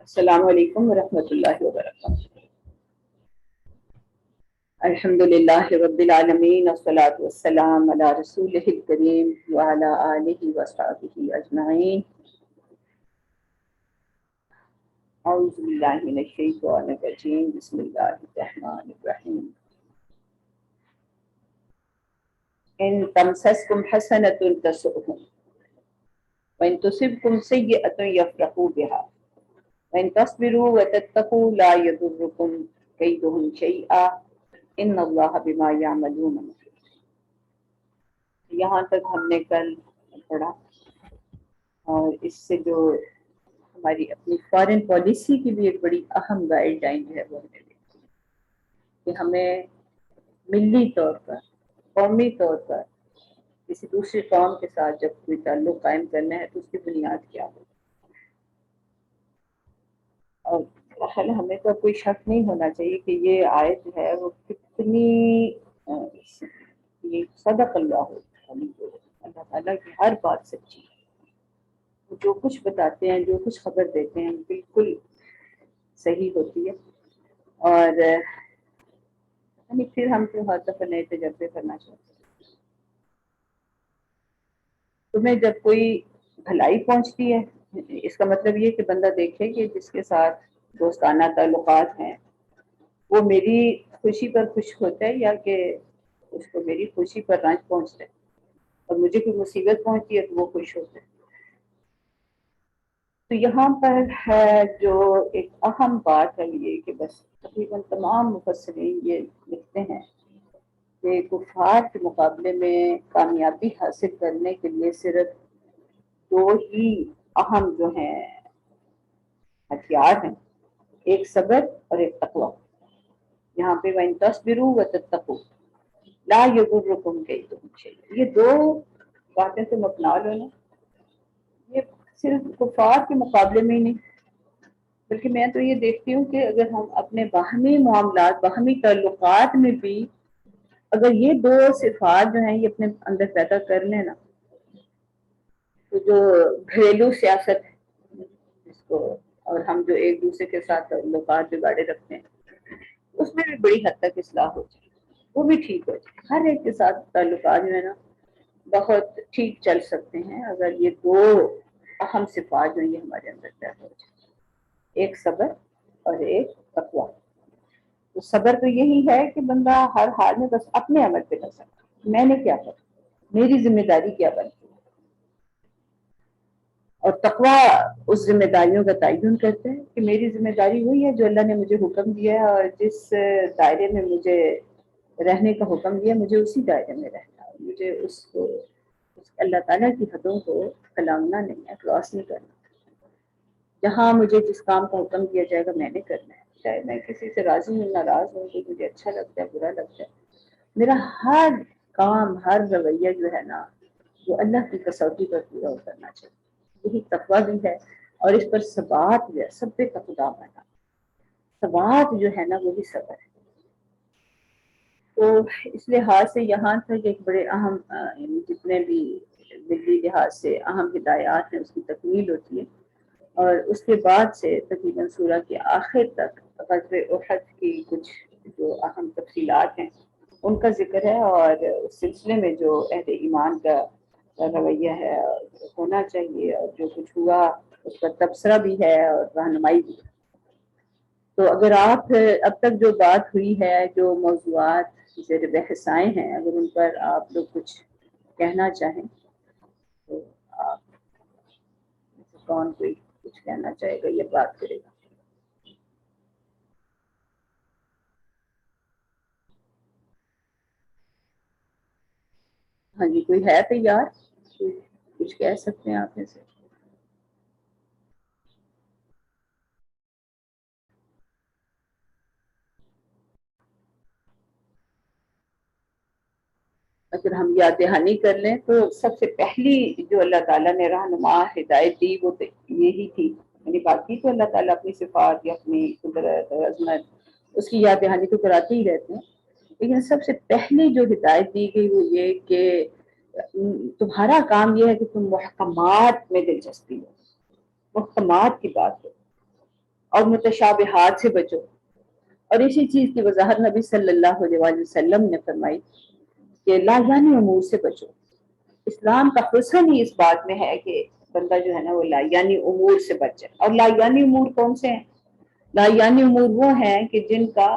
السلام علیکم ورحمۃ اللہ وبرکاتہ۔ الحمدللہ رب العالمین والصلاة والسلام علی رسولہ الکریم وعلی آلہ وصحبہ اجمعین۔ اعوذ باللہ من الشیطان الرجیم، بسم اللہ الرحمن الرحیم۔ ان تمسسکم حسنۃ تسؤہم وان تصبکم سیئۃ یفرحوا بها وَإِن تَصْبِرُوا وَتَتَّقُوا لَا يَضُرُّكُمْ كَيْدُهُمْ شَيْئًا إِنَّ اللَّهَ بِمَا يَعْمَلُونَ مُحِيطٌ۔ یہاں تک ہم نے کل پڑھا، اور اس سے جو ہماری اپنی فارن پالیسی کی بھی ایک بڑی اہم گائیڈ لائن ہے وہ ہمیں دیکھی کہ ہمیں ملی طور پر، قومی طور پر کسی دوسری قوم کے ساتھ جب کوئی تعلق قائم کرنا ہے تو اس کی بنیاد کیا ہو۔ اور خیال ہمیں تو کوئی شک نہیں ہونا چاہیے کہ یہ آیت جو ہے وہ کتنی یہ صدق اللہ اللہ تعالیٰ کی ہر بات سچی ہے۔ وہ جو کچھ بتاتے ہیں، جو کچھ خبر دیتے ہیں، بالکل صحیح ہوتی ہے۔ اور پھر ہم تو ہر دفعہ نئے تجربے کرنا چاہتے ہیں۔ تمہیں جب کوئی بھلائی پہنچتی ہے، اس کا مطلب یہ کہ بندہ دیکھے کہ جس کے ساتھ دوستانہ تعلقات ہیں وہ میری خوشی پر خوش ہوتا ہے یا کہ اس کو میری خوشی پر رنج پہنچتا ہے، اور مجھے کوئی مصیبت پہنچتی ہے تو وہ خوش ہوتا ہے۔ تو یہاں پر جو ایک اہم بات ہے یہ کہ بس تقریباً تمام مفسرین یہ لکھتے ہیں کہ کفار کے مقابلے میں کامیابی حاصل کرنے کے لیے صرف دو ہی اہم جو ہیں ہتھیار ہیں، ایک صبر اور ایک تقویٰ۔ یہاں پہ وَإِن تَصْبِرُوا وَتَتَّقُوا لَا يَضُرُّكُمْ كَيْدُهُمْ شَيْئًا، یہ دو باتیں تم اپنا لو نا، یہ صرف کفار کے مقابلے میں ہی نہیں، بلکہ میں تو یہ دیکھتی ہوں کہ اگر ہم اپنے باہمی معاملات، باہمی تعلقات میں بھی اگر یہ دو صفات جو ہیں یہ اپنے اندر پیدا کر لیں نا، تو جو گھریلو سیاست ہے اس کو، اور ہم جو ایک دوسرے کے ساتھ تعلقات بگاڑے رکھتے ہیں، اس میں بھی بڑی حد تک اصلاح ہو جائے، وہ بھی ٹھیک ہو جائے۔ ہر ایک کے ساتھ تعلقات جو ہے نا بہت ٹھیک چل سکتے ہیں اگر یہ دو اہم صفات جو یہ ہمارے اندر پیدا ہو جائے، ایک صبر اور ایک تقویٰ۔ تو صبر تو یہی ہے کہ بندہ ہر حال میں بس اپنے عمل پہ کر سکتا، میں نے کیا کرنا، میری ذمہ داری کیا بنتی ہے، اور تقویٰ اس ذمہ داریوں کا تعین کرتے ہیں کہ میری ذمہ داری وہی ہے جو اللہ نے مجھے حکم دیا ہے، اور جس دائرے میں مجھے رہنے کا حکم دیا مجھے اسی دائرے میں رہنا ہے، مجھے اس اللہ تعالیٰ کی حدوں کو کھلانگنا نہیں ہے، کراس نہیں کرنا۔ جہاں مجھے جس کام کا حکم دیا جائے گا میں نے کرنا ہے، چاہے میں کسی سے راضی ہوں ناراض ہوں، کہ مجھے اچھا لگتا ہے برا لگتا ہے، میرا ہر کام، ہر رویہ جو ہے نا وہ اللہ کی کسوٹی پر پورا اترنا چاہیے۔ یہی تقویٰ بھی ہے، اور اس پر ثبات جو ہے، سب پہ تقدام ہے، ثبات جو ہے نا وہی صبر ہے۔ تو اس لحاظ سے یہاں تک ایک بڑے اہم جتنے بھی ملی لحاظ سے اہم ہدایات ہیں اس کی تکمیل ہوتی ہے، اور اس کے بعد سے تقریباً سورہ کے آخر تک غزوہ احد کی کچھ جو اہم تفصیلات ہیں ان کا ذکر ہے، اور اس سلسلے میں جو اہل ایمان کا رویہ ہے ہونا چاہیے، اور جو کچھ ہوا اس کا تبصرہ بھی ہے اور رہنمائی بھی ہے۔ تو اگر آپ اب تک جو بات ہوئی ہے، جو موضوعات زیر بحث آئے ہیں، اگر ان پر آپ لوگ کچھ کہنا چاہیں تو آپ کون کوئی کچھ کہنا چاہے گا، یہ بات کرے گا۔ ہاں جی، کوئی ہے تیار؟ کچھ کہہ سکتے ہیں آپ میں سے؟ اگر ہم یاد دہانی کر لیں تو سب سے پہلی جو اللہ تعالیٰ نے رہنما ہدایت دی وہ یہی تھی، یعنی باقی تو اللہ تعالیٰ اپنی صفات یا اپنی قدرت اور عظمت اس کی یاد دہانی تو کراتے ہی رہتے ہیں، لیکن سب سے پہلی جو ہدایت دی گئی وہ یہ کہ تمہارا کام یہ ہے کہ تم محکمات میں دلچسپی ہو، محکمات کی بات ہو، اور متشابہات سے بچو. اور اسی چیز کی وضاحت نبی صلی اللہ علیہ وسلم نے فرمائی کہ لا یعنی امور سے بچو. اسلام کا حسن ہی اس بات میں ہے کہ بندہ جو ہے نا وہ لا یعنی امور سے بچے. اور لا یعنی امور کون سے ہیں؟ لا یعنی امور وہ ہیں کہ جن کا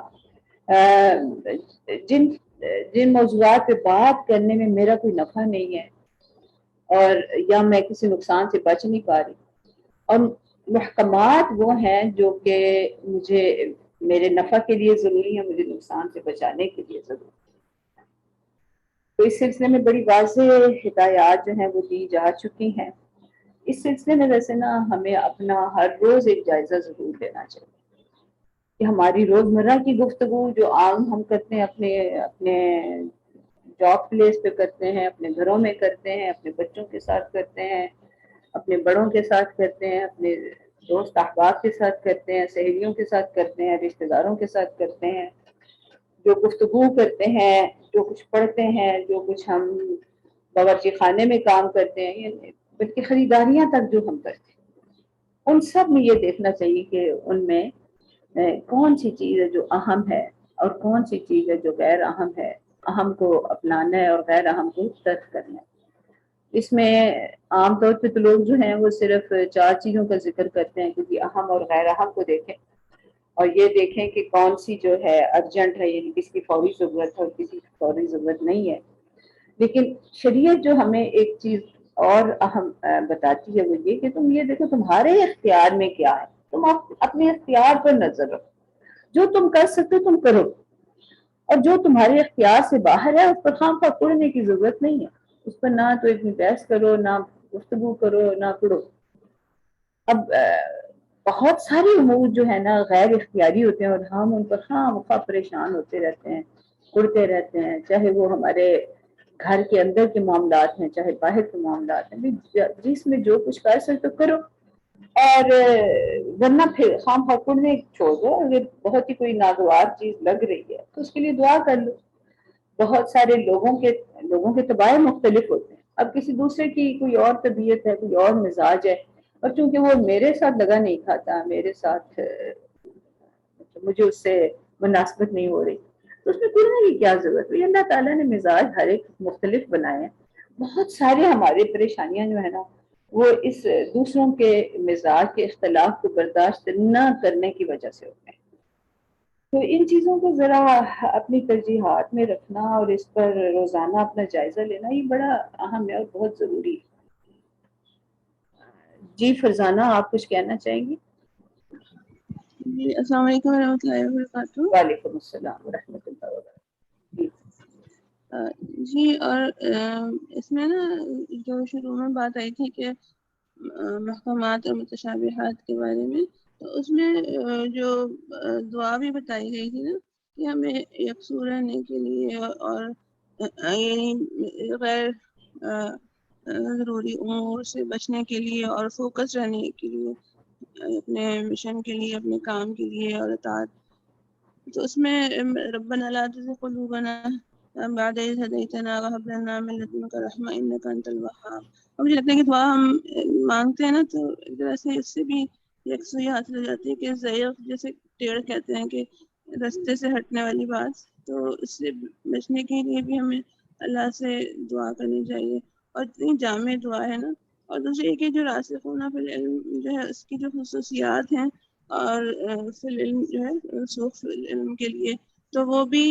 جن موضوعات پہ بات کرنے میں میرا کوئی نفع نہیں ہے اور یا میں کسی نقصان سے بچ نہیں پا رہی. اور محکمات وہ ہیں جو کہ مجھے میرے نفع کے لیے ضروری ہے, مجھے نقصان سے بچانے کے لیے ضروری ہے. تو اس سلسلے میں بڑی واضح ہدایات جو ہیں وہ دی جا چکی ہیں. اس سلسلے میں ویسے نا ہمیں اپنا ہر روز ایک جائزہ ضرور لینا چاہیے کہ ہماری روزمرہ کی گفتگو جو عام ہم کرتے ہیں اپنے جاب پلیس پہ کرتے ہیں, اپنے گھروں میں کرتے ہیں, اپنے بچوں کے ساتھ کرتے ہیں, اپنے بڑوں کے ساتھ کرتے ہیں, اپنے دوست احباب کے ساتھ کرتے ہیں, سہیلیوں کے ساتھ کرتے ہیں, رشتہ داروں کے ساتھ کرتے ہیں, جو گفتگو کرتے ہیں, جو کچھ پڑھتے ہیں, جو کچھ ہم باورچی خانے میں کام کرتے ہیں, بلکہ خریداریاں تک جو ہم کرتے ہیں, ان سب میں یہ دیکھنا چاہیے کہ ان میں کون سی چیز ہے جو اہم ہے اور کون سی چیز ہے جو غیر اہم ہے. اہم کو اپنانا ہے اور غیر اہم کو ترک کرنا ہے. اس میں عام طور پہ تو لوگ جو ہیں وہ صرف 4 چیزوں کا ذکر کرتے ہیں کیونکہ اہم اور غیر اہم کو دیکھیں اور یہ دیکھیں کہ کون سی جو ہے ارجنٹ ہے, یعنی کس کی فوری ضرورت ہے اور کسی کی فوری ضرورت نہیں ہے. لیکن شریعت جو ہمیں ایک چیز اور اہم بتاتی ہے وہ یہ کہ تم یہ دیکھو تمہارے اختیار میں کیا ہے, تم اپنے اختیار پر نظر رکھو, جو تم کر سکتے ہو تم کرو, اور جو تمہارے اختیار سے باہر ہے اس پر خام خواہ پڑھنے کی ضرورت نہیں ہے. اس پر نہ تو اتنی بحث کرو, نہ گفتگو کرو, نہ پڑھو. اب بہت سارے امور جو ہے نا غیر اختیاری ہوتے ہیں اور ہم ان پر خام خواہ پریشان ہوتے رہتے ہیں, اڑتے رہتے ہیں, چاہے وہ ہمارے گھر کے اندر کے معاملات ہیں چاہے باہر کے معاملات ہیں. جس میں جو کچھ کر سکتے کرو, اور ورنہ پھر خام خواہ پڑھنے چھوڑ دو. اگر بہت ہی کوئی ناگوار چیز لگ رہی ہے تو اس کے لیے دعا کر لو. بہت سارے لوگوں کے طباع مختلف ہوتے ہیں. اب کسی دوسرے کی کوئی اور طبیعت ہے, کوئی اور مزاج ہے, اور چونکہ وہ میرے ساتھ لگا نہیں کھاتا, میرے ساتھ مجھے اس سے مناسبت نہیں ہو رہی, تو اس میں پڑھنے کی کیا ضرورت ہے. اللہ تعالیٰ نے مزاج ہر ایک مختلف بنائے ہیں. بہت سارے ہمارے پریشانیاں جو ہے نا وہ اس دوسروں کے مزاج کے اختلاف کو برداشت نہ کرنے کی وجہ سے ہوتے ہیں. تو ان چیزوں کو ذرا اپنی ترجیحات میں رکھنا اور اس پر روزانہ اپنا جائزہ لینا یہ بڑا اہم ہے اور بہت ضروری ہے. جی فرزانہ, آپ کچھ کہنا چاہیں گی؟ جی السلام علیکم ورحمۃ اللہ وبرکاتہ. وعلیکم السلام ورحمۃ اللہ وبرکاتہ. جی اور اس میں نا جو شروع میں بات آئی تھی کہ محکمات اور متشابہات کے بارے میں, تو اس میں جو دعا بھی بتائی گئی تھی نا کہ ہمیں یکسو رہنے کے لیے اور غیر ضروری امور سے بچنے کے لیے اور فوکس رہنے کے لیے, اپنے مشن کے لیے, اپنے کام کے لیے اور اطاعت. تو اس میں ربنا لا تزغ قلوبنا بعد إذ هديتنا وهب لنا من لدنك رحمة إنك أنت الوهاب. اور مجھے لگتا ہے کہ دعا ہم مانگتے ہیں نا تو ایک طرح سے اس سے بھی یکسوئی حاصل ہو جاتی ہے کہ ضعیف جیسے ٹیڑھ کہتے ہیں کہ رستے سے ہٹنے والی بات, تو اس سے بچنے کے لیے بھی ہمیں اللہ سے دعا کرنی چاہیے. اور اتنی جامع دعا ہے نا. اور دوسری ایک جو راسخون فی العلم جو ہے اس کی جو خصوصیات ہیں اور فی العلم جو ہے رسوخ فی العلم کے لیے, تو وہ بھی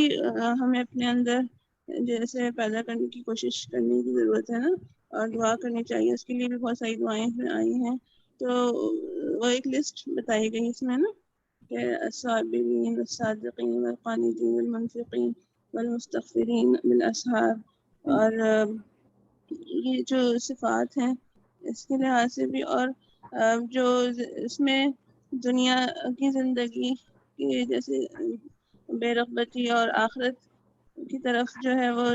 ہمیں اپنے اندر جیسے پیدا کرنے کی کوشش کرنے کی ضرورت ہے نا, اور دعا کرنی چاہیے. اس کے لیے بھی بہت ساری دعائیں آئی ہیں, تو وہ ایک لسٹ بتائی گئی اس میں نا کہ الصابرین والصادقین والقانتین والمنفقین والمستغفرین بالاسحار. اور یہ جو صفات ہیں اس کے لحاظ سے بھی, اور جو اس میں دنیا کی زندگی کی جیسے بے رغبتی اور آخرت کی طرف جو ہے وہ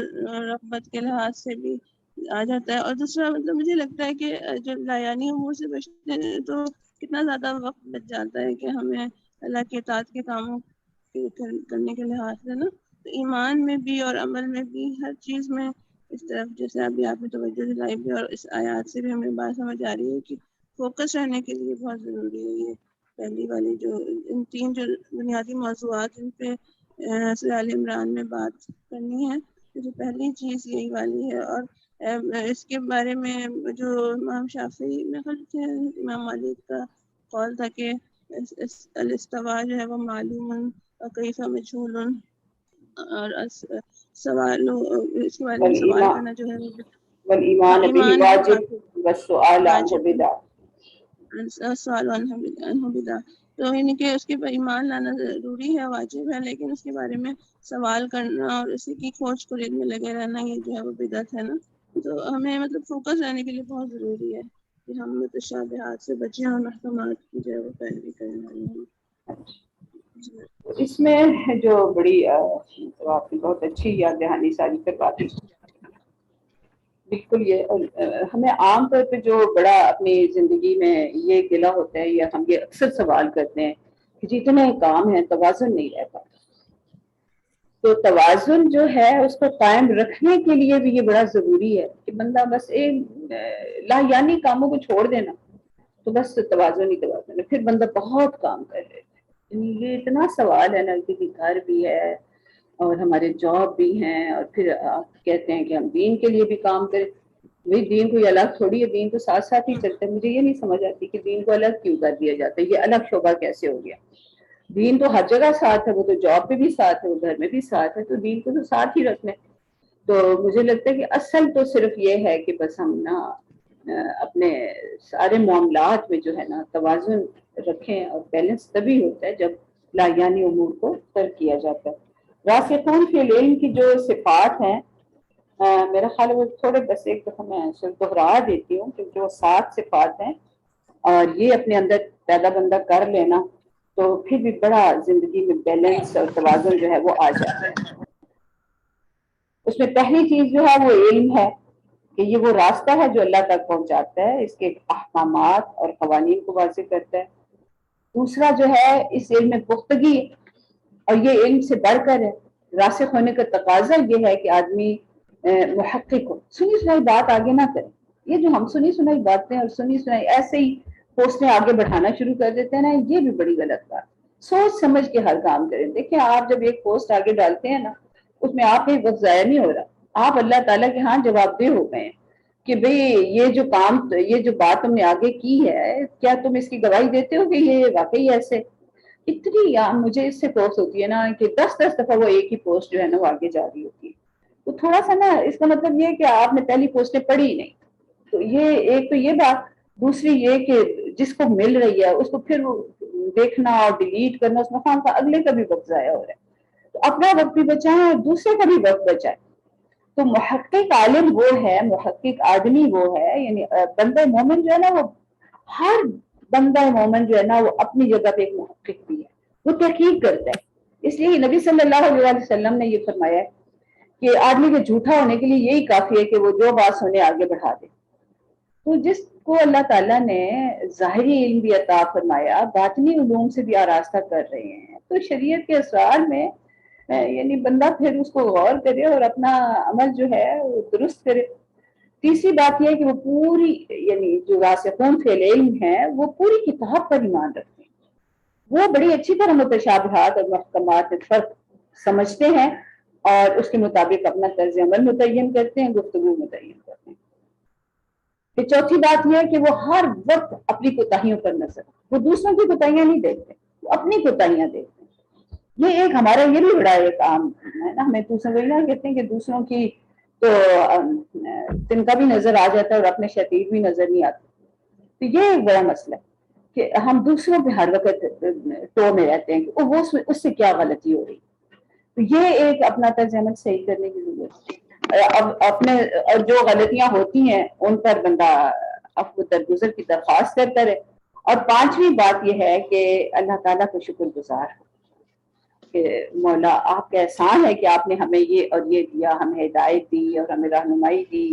رغبت کے لحاظ سے بھی آ جاتا ہے. اور دوسرا مطلب مجھے لگتا ہے کہ جو لایانی امور سے بچنے تو کتنا زیادہ وقت بچ جاتا ہے کہ ہمیں اللہ کے اطاعت کے کاموں کرنے کے لحاظ سے نا, تو ایمان میں بھی اور عمل میں بھی ہر چیز میں اس طرف جیسے ابھی آپ نے توجہ دلائی بھی, اور اس آیات سے بھی ہمیں بات سمجھ آ رہی ہے کہ فوکس رہنے کے لیے بہت ضروری ہے یہ پہلی والی جو ان 3 جو بنیادی موضوعات جن پہ سورہ آل عمران میں بات کرنی ہے، جو پہلی چیز یہی والی ہے. اور اس کے بارے میں جو امام شافعی میں امام مالک کا قول تھا کہ الاستواء جو ہے وہ معلوم اور کیف مجہول، اور سوال اس کے بارے میں سوال کرنا جو ہے والایمان به واجب والسؤال عنه بدعہ. سوال عنہ بدعہ، تو یعنی کہ اس کے پر ایمان لانا ضروری ہے، واجب ہے، لیکن اس کے بارے میں سوال کرنا اور اسی کی کھوج خرید میں لگے رہنا یہ جو ہے وہ بدعت ہے نا. تو ہمیں مطلب فوکس رہنے کے لیے بہت ضروری ہے کہ ہم متشابہات سے بچیں اور محکمات کی جو ہے وہ پیروی کرنے والے ہیں. اس میں جو بڑی آپ نے بہت اچھی یاد دہانی ساری کرواتی، بالکل یہ ہمیں عام طور پہ جو بڑا اپنی زندگی میں یہ گلہ ہوتا ہے یا ہم یہ اکثر سوال کرتے ہیں کہ جتنے کام ہیں توازن نہیں رہتا. تو توازن جو ہے اس کو قائم رکھنے کے لیے بھی یہ بڑا ضروری ہے کہ بندہ بس لا یعنی کاموں کو چھوڑ دینا تو بس توازن ہی توازن ہے، پھر بندہ بہت کام کر رہے ہیں. یہ اتنا سوال ہے نا کہ گھر بھی ہے اور ہمارے جاب بھی ہیں، اور پھر آپ کہتے ہیں کہ ہم دین کے لیے بھی کام کریں. بھائی دین کوئی الگ تھوڑی ہے، دین تو ساتھ ساتھ ہی چلتا ہے. مجھے یہ نہیں سمجھ آتی کہ دین کو الگ کیوں کر دیا جاتا ہے، یہ الگ شعبہ کیسے ہو گیا. دین تو ہر جگہ ساتھ ہے، وہ تو جاب پہ بھی ساتھ ہے، وہ گھر میں بھی ساتھ ہے، تو دین کو تو ساتھ ہی رکھنا ہے. تو مجھے لگتا ہے کہ اصل تو صرف یہ ہے کہ بس ہم نا اپنے سارے معاملات میں جو ہے نا توازن رکھیں، اور بیلنس تبھی ہوتا ہے جب لایانی امور کو ترک کیا جاتا ہے. راسخون فی العلم کی جو صفات ہیں میرا خیال ہے وہ تھوڑے بس ایک دفعہ میں دہرا دیتی ہوں کہ جو 7 صفات ہیں اور یہ اپنے اندر پیدا بندہ کر لینا تو پھر بھی بڑا زندگی میں بیلنس اور توازن جو ہے وہ آ جاتا ہے. اس میں پہلی چیز جو ہے وہ علم ہے کہ یہ وہ راستہ ہے جو اللہ تک پہنچاتا ہے، اس کے احکامات اور قوانین کو واضح کرتا ہے. دوسرا جو ہے اس علم میں پختگی، اور یہ علم سے بڑھ کر ہے. راسخ ہونے کا تقاضا یہ ہے کہ آدمی محقق ہو، سنی سنائی بات آگے نہ کرے. یہ جو ہم سنی سنائی باتیں اور سنی سنائی ایسے ہی پوسٹیں آگے بڑھانا شروع کر دیتے ہیں نا، یہ بھی بڑی غلط بات. سوچ سمجھ کے ہر کام کریں. دیکھیں آپ جب ایک پوسٹ آگے ڈالتے ہیں نا، اس میں آپ کا وقت ضائع نہیں ہو رہا، آپ اللہ تعالیٰ کے ہاں جواب دہ ہو گئے ہیں کہ بھئی یہ جو کام، یہ جو بات تم نے آگے کی ہے، کیا تم اس کی گواہی دیتے ہو کہ یہ واقعی ایسے. اتنی مجھے اس سے پوسٹ ہوتی ہے نا کہ 10 دفعہ وہ ایک ہی پوسٹ جو ہے نا وہ آگے جا رہی ہوتی ہے. تو تھوڑا سا نا اس کا مطلب یہ کہ آپ نے پہلی پوسٹیں پڑھی ہی نہیں. تو یہ ایک تو یہ بات. دوسری یہ کہ جس کو مل رہی ہے اس کو پھر دیکھنا اور ڈیلیٹ کرنا، اس میں خواہ اگلے کا بھی وقت ضائع ہو رہا ہے. تو اپنا وقت بھی بچائیں اور دوسرے کا بھی وقت بچائیں. تو محقق عالم وہ ہے، محقق آدمی وہ ہے، یعنی بندہ مومن جو ہے نا، وہ ہر بندہ مومن جو ہے نا وہ اپنی جگہ پہ ایک محقق بھی ہے، وہ تحقیق کرتا ہے. اس لیے نبی صلی اللہ علیہ وسلم نے یہ فرمایا ہے کہ آدمی کے جھوٹا ہونے کے لیے یہی کافی ہے کہ وہ جو بات سنے آگے بڑھا دے. تو جس کو اللہ تعالیٰ نے ظاہری علم بھی عطا فرمایا، باطنی علوم سے بھی آراستہ کر رہے ہیں، تو شریعت کے اسرار میں یعنی بندہ پھر اس کو غور کرے اور اپنا عمل جو ہے وہ درست کرے. تیسری بات یہ ہے کہ وہ پوری یعنی جو راسخون فی العلم ہے وہ پوری کتاب پر ایمان رکھتے ہیں. وہ بڑی اچھی طرح متشابہات اور محکمات میں فرق سمجھتے ہیں اور اس کے مطابق اپنا طرز عمل متعین کرتے ہیں، گفتگو متعین کرتے ہیں. پھر چوتھی بات یہ ہے کہ وہ ہر وقت اپنی کوتاہیوں پر نظر، وہ دوسروں کی کوتاہیاں نہیں دیکھتے، وہ اپنی کوتاہیاں دیکھتے ہیں. یہ ایک ہمارا یہ بھی بڑا ایک عام ہے نا، ہمیں دوسروں کو کہتے ہیں کہ دوسروں کی تو تنکا بھی نظر آ جاتا ہے اور اپنے شتیر بھی نظر نہیں آتے. تو یہ ایک بڑا مسئلہ ہے کہ ہم دوسروں پہ ہر وقت ٹو میں رہتے ہیں کہ وہ اس سے کیا غلطی ہو رہی. تو یہ ایک اپنا طرز عمل صحیح کرنے کی ضرورت ہے. اب اپنے اور جو غلطیاں ہوتی ہیں ان پر بندہ عفو درگزر کی درخواست کرتا رہے. اور پانچویں بات یہ ہے کہ اللہ تعالیٰ کو شکر گزار ہو کہ مولا آپ کا احسان ہے کہ آپ نے ہمیں یہ اور یہ دیا، ہمیں ہدایت دی اور ہمیں رہنمائی دی،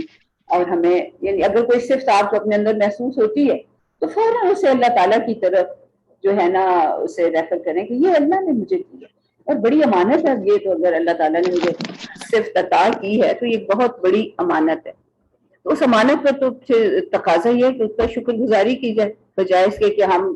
اور ہمیں یعنی اگر کوئی صفت آپ کو اپنے اندر محسوس ہوتی ہے تو فوراً اسے اللہ تعالیٰ کی طرف جو ہے نا اسے ریفر کریں کہ یہ اللہ نے مجھے دیا اور بڑی امانت ہے. یہ تو اگر اللہ تعالیٰ نے مجھے صفت عطا کی ہے تو یہ بہت بڑی امانت ہے. تو اس امانت پر تو تقاضا یہ ہے کہ اس پر شکر گزاری کی جائے، بجائے اس کے کہ ہم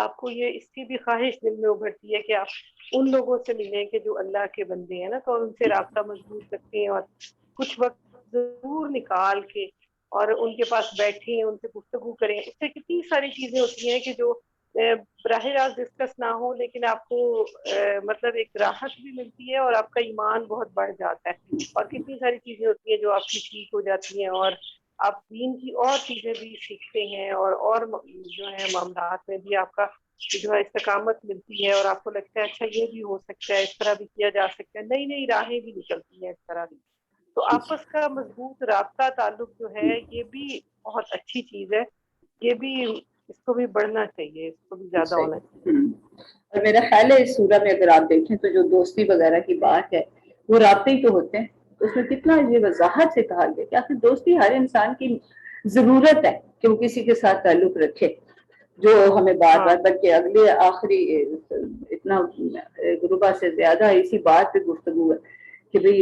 آپ کو یہ اس کی بھی خواہش دل میں ابھرتی ہے کہ آپ ان لوگوں سے ملیں کہ جو اللہ کے بندے ہیں نا، تو ان سے رابطہ مضبوط رکھتے ہیں اور کچھ وقت ضرور نکال کے اور ان کے پاس بیٹھیں، ان سے گفتگو کریں. اس سے کتنی ساری چیزیں ہوتی ہیں کہ جو براہ راست ڈسکس نہ ہو، لیکن آپ کو مطلب ایک راحت بھی ملتی ہے اور آپ کا ایمان بہت بڑھ جاتا ہے. اور کتنی ساری چیزیں ہوتی ہیں جو آپ کی ٹھیک ہو جاتی ہیں اور آپ دین کی اور چیزیں بھی سیکھتے ہیں اور جو ہے معاملات میں بھی آپ کا جو ہے استقامت ملتی ہے اور آپ کو لگتا ہے اچھا یہ بھی ہو سکتا ہے، اس طرح بھی کیا جا سکتا ہے، نئی نئی راہیں بھی نکلتی ہیں اس طرح بھی. تو آپس کا مضبوط رابطہ تعلق جو ہے یہ بھی بہت اچھی چیز ہے. یہ بھی اس کو بھی بڑھنا چاہیے، اس کو بھی زیادہ ہونا چاہیے. اور میرا خیال ہے اس سورہ میں اگر آپ دیکھیں تو جو دوستی وغیرہ کی بات ہے وہ رابطے ہی تو ہوتے ہیں. اس میں کتنا یہ وضاحت سے کہا گیا کہ آخر دوستی ہر انسان کی ضرورت ہے کہ وہ کسی کے ساتھ تعلق رکھے جو ہمیں بار بار، بلکہ اگلے آخری اتنا ربع سے زیادہ اسی بات پہ گفتگو ہے کہ بھئی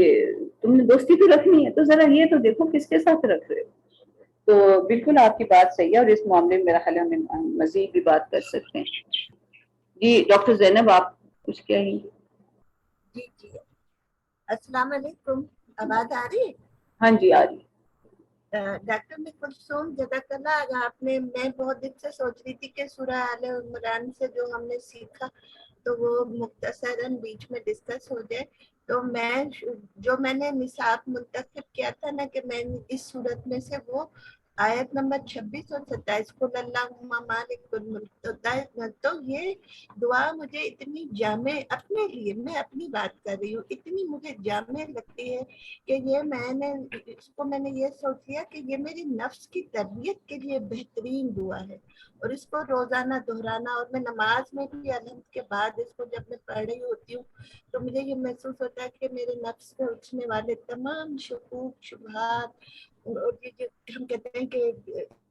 تم نے دوستی تو رکھنی ہے تو ذرا یہ تو دیکھو کس کے ساتھ رکھ رہے ہو. تو بالکل آپ کی بات صحیح ہے اور اس معاملے میں میرا خیال ہے ہم مزید بھی بات کر سکتے ہیں. جی ڈاکٹر زینب آپ کچھ کہیں گے؟ جی السلام علیکم، آواز آ رہی ہے؟ ہاں جی آ رہی. ڈاکٹر کلثوم جزاک اللہ. آج آپ نے، میں بہت دن سے سوچ رہی تھی کہ سورہ آل عمران سے جو ہم نے سیکھا تو وہ مختصراً بیچ میں ڈسکس ہو جائے. تو میں نے نصاب منتخب کیا تھا نا کہ میں اس صورت میں سے وہ آیت نمبر 26 اور 27 قل اللہم مالک الملک، تو یہ دعا مجھے اتنی جامع، اپنے لیے میں اپنی بات کر رہی ہوں، اتنی مجھے جامع لگتی ہے کہ یہ میں نے یہ سوچ لیا کہ یہ میری نفس کی تربیت کے لیے بہترین دعا ہے اور اس کو روزانہ دہرانا. اور میں نماز میں بھی الحمد کے بعد اس کو جب میں پڑھ رہی ہوتی ہوں تو مجھے یہ محسوس ہوتا ہے کہ میرے نفس میں اٹھنے والے تمام شکوک شبہات اور یہ جو ہم کہتے ہیں کہ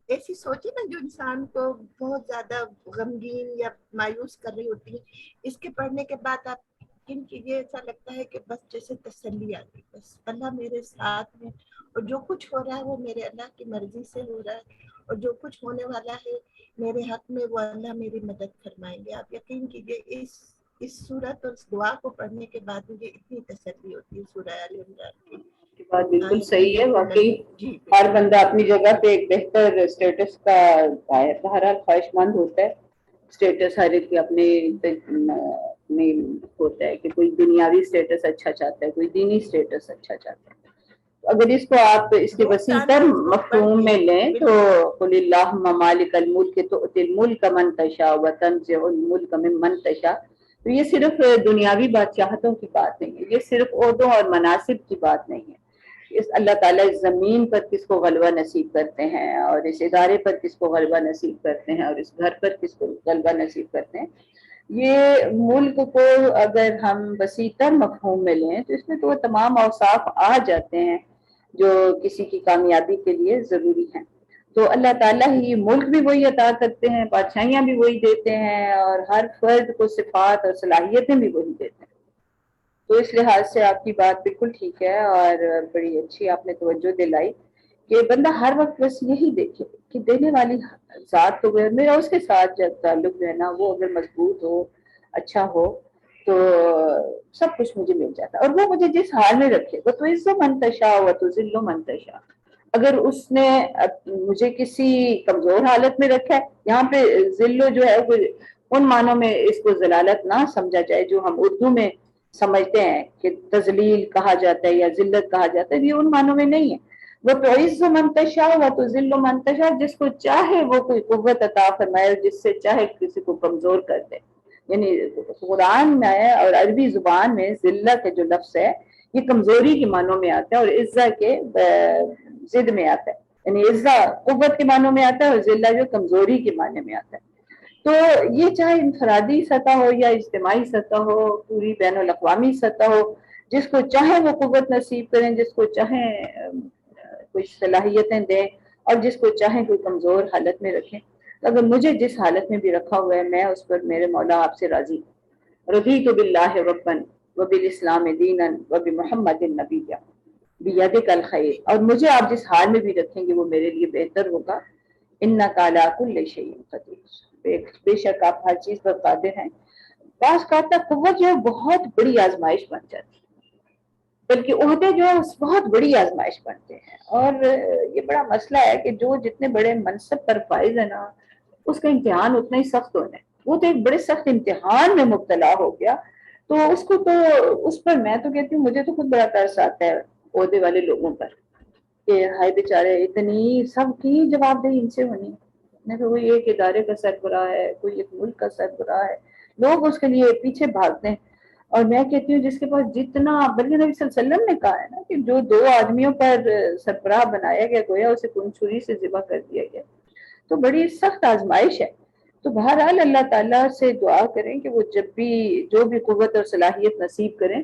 ایسی سوچیں نا جو انسان کو بہت زیادہ غمگین یا مایوس کر رہی ہوتی ہے، اس کے پڑھنے کے بعد آپ یقین کیجیے ایسا لگتا ہے کہ بس جیسے تسلی آ گئی، بس اللہ میرے ساتھ میں اور جو کچھ ہو رہا ہے وہ میرے اللہ کی مرضی سے ہو رہا ہے اور جو کچھ ہونے والا ہے میرے حق میں وہ اللہ میری مدد فرمائیں گے. آپ یقین کیجیے اس صورت اور اس دعا کو پڑھنے کے بعد مجھے اتنی تسلی ہوتی ہے سورہ آل عمران کی. بات بالکل صحیح ہے. واقعی ہر بندہ اپنی جگہ پہ ایک بہتر اسٹیٹس کا بہرحال خواہش مند ہوتا ہے. اسٹیٹس ہر ایک اپنے ہوتا ہے کہ کوئی دنیاوی اسٹیٹس اچھا چاہتا ہے، کوئی دینی اسٹیٹس اچھا چاہتا ہے. اگر اس کو آپ اس کے وسیع تر مفہوم میں لیں تو قل اللہم مالک الملک تؤتی الملک من تشاء وتنزع الملک ممن تشاء. تو یہ صرف دنیاوی بادشاہتوں کی بات نہیں ہے، یہ صرف عہدوں اور مناصب کی بات نہیں ہے. اس اللہ تعالیٰ اس زمین پر کس کو غلبہ نصیب کرتے ہیں اور اس ادارے پر کس کو غلبہ نصیب کرتے ہیں اور اس گھر پر کس کو غلبہ نصیب کرتے ہیں. یہ ملک کو اگر ہم وسیع تر مفہوم میں لیں تو اس میں تو وہ تمام اوصاف آ جاتے ہیں جو کسی کی کامیابی کے لیے ضروری ہیں. تو اللہ تعالیٰ ہی ملک بھی وہی عطا کرتے ہیں، بادشاہیاں بھی وہی دیتے ہیں اور ہر فرد کو صفات اور صلاحیتیں بھی وہی دیتے ہیں. تو اس لحاظ سے آپ کی بات بالکل ٹھیک ہے اور بڑی اچھی آپ نے توجہ دلائی کہ بندہ ہر وقت بس یہی دیکھے کہ دینے والی ذات تو میرا اس کے ساتھ جب تعلق جو ہے نا وہ اگر مضبوط ہو، اچھا ہو تو سب کچھ مجھے مل جاتا ہے. اور وہ مجھے جس حال میں رکھے وہ تو عز من تشاء و تذل من تشاء. اگر اس نے مجھے کسی کمزور حالت میں رکھا ہے، یہاں پہ ذل جو ہے وہ ان معنوں میں اس کو ذلالت نہ سمجھا جائے جو ہم اردو میں سمجھتے ہیں کہ تذلیل کہا جاتا ہے یا ذلت کہا جاتا ہے، یہ ان معنوں میں نہیں ہے. وہ تو عز من تشاء و تذل من تشاء، جس کو چاہے وہ کوئی قوت عطا فرمائے، جس سے چاہے کسی کو کمزور کر دے. یعنی قرآن میں اور عربی زبان میں ذلت جو لفظ ہے یہ کمزوری کے معنوں میں آتا ہے اور عزہ کے ضد میں آتا ہے. یعنی عزہ قوت کے معنوں میں آتا ہے اور ذلہ جو کمزوری کے معنی میں آتا ہے. تو یہ چاہے انفرادی سطح ہو یا اجتماعی سطح ہو، پوری بین الاقوامی سطح ہو، جس کو چاہے وہ قوت نصیب کریں، جس کو چاہیں کچھ صلاحیتیں دیں اور جس کو چاہیں کوئی کمزور حالت میں رکھیں. اگر مجھے جس حالت میں بھی رکھا ہوا ہے میں اس پر میرے مولا آپ سے راضی ہوں. رضیت باللہ ربا وبالاسلام دینا وبمحمد نبیا بیدک الخیر. اور مجھے آپ جس حال میں بھی رکھیں گے وہ میرے لیے بہتر ہوگا. انک علی کل شیء قدیر. بے شک آپ ہر چیز پر قادر ہیں. بعض کا قوت جو ہے بہت بڑی آزمائش بن جاتی ہے، بلکہ عہدے جو ہے بہت بڑی آزمائش بنتے ہیں. اور یہ بڑا مسئلہ ہے کہ جو جتنے بڑے منصب پر فائز ہے نا، اس کا امتحان اتنا ہی سخت ہونا ہے. وہ تو ایک بڑے سخت امتحان میں مبتلا ہو گیا، تو اس کو تو اس پر میں تو کہتی ہوں مجھے تو خود بڑا ترس آتا ہے عہدے والے لوگوں پر کہ ہائے بیچارے اتنی سب کی جواب دہی ان سے ہونی. کوئی ایک ادارے کا سربراہ ہے، کوئی ایک ملک کا سربراہ ہے، لوگ اس کے لیے پیچھے بھاگتے ہیں. اور میں کہتی ہوں جس کے پاس جتنا، بلکہ نبی صلی اللہ علیہ وسلم نے کہا ہے نا کہ جو 2 آدمیوں پر سربراہ بنایا گیا گویا اسے کن چھری سے ذبح کر دیا گیا. تو بڑی سخت آزمائش ہے. تو بہرحال اللہ تعالیٰ سے دعا کریں کہ وہ جب بھی جو بھی قوت اور صلاحیت نصیب کریں